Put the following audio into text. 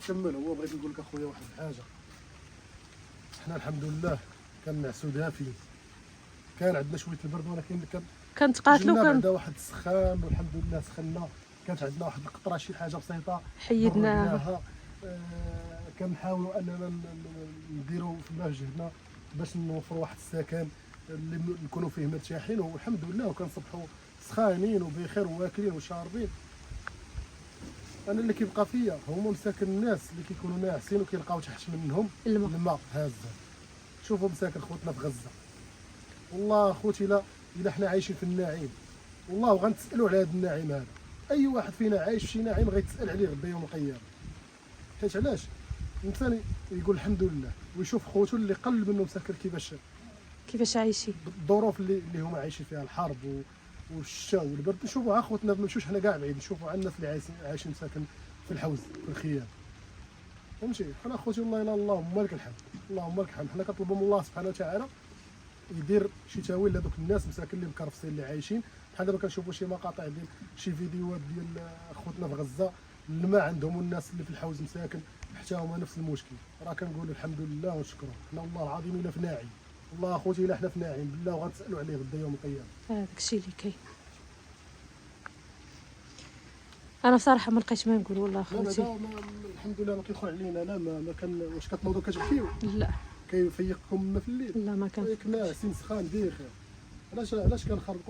تكمل. هو بغيت نقول لك اخويا واحد الحاجه، حنا الحمد لله كنعسو دافي، كان عندنا شويه البرد ولكن كنتقاتلوا جبنا بعدا واحد السخان والحمد لله سخنا. كانت عندنا واحد القطره شي حاجه بسيطه حيدناها. كنحاولوا اننا نديروا فيما جهدنا باش نوفروا واحد السكن اللي نكونوا فيه مرتاحين، والحمد لله وكنصبحوا سخانين وبخير وواكلين وشاربين. انا اللي كيبقى فيا هما مساكن الناس اللي كيكونوا ناعسين وكيلقاو تحت منهم الماء هازه. شوفوا مساكن خوتنا في غزه، والله خوتي الا حنا عايشين في النعيم والله غنتسالوا على هذا النعيم هذا. اي واحد فينا عايش في شي نعيم غيتسال عليه غدا يوم القيامه. حيت علاش الانسان يقول الحمد لله ويشوف خوتو اللي قل منه مساكن كيفاش عايشين، الظروف اللي هما عايشين فيها، الحرب والشتاء والبرد. نشوفوا خوتنا، ما نمشيوش حنا كاع بعيد، نشوفوا على الناس اللي عايشين مساكن في الحوز في الخيام. فهمتي؟ حنا خوتي والله الا اللهم لك الحمد، اللهم لك الحمد. حنا كنطلبوا من الله سبحانه وتعالى يدير شي تاويل لهذوك الناس مساكن اللي مكرفسين اللي عايشين. بحال دابا كنشوفوا شي مقاطع ديال شي فيديوهات ديال خوتنا في غزه، الماء عندهم والناس اللي في الحوز مساكن حتى هما نفس المشكل. راه كنقولوا الحمد لله ونشكروا. حنا والله العظيم الا في ناعم، والله اخوتي الا حنا في ناعم بالله وغنتسالوا عليه غدا يوم القيامه. هذاك الشيء اللي كاين. انا صراحه ما لقيتش ما نقول والله اخوتي. الحمد لله ما كيدخل علينا. لا ما كان واش كتنوضوا كتبكيو؟ لا كيفيقكم في الليل؟ لا ما كان ناعسين سخان بخير. علاش كنخربقوا؟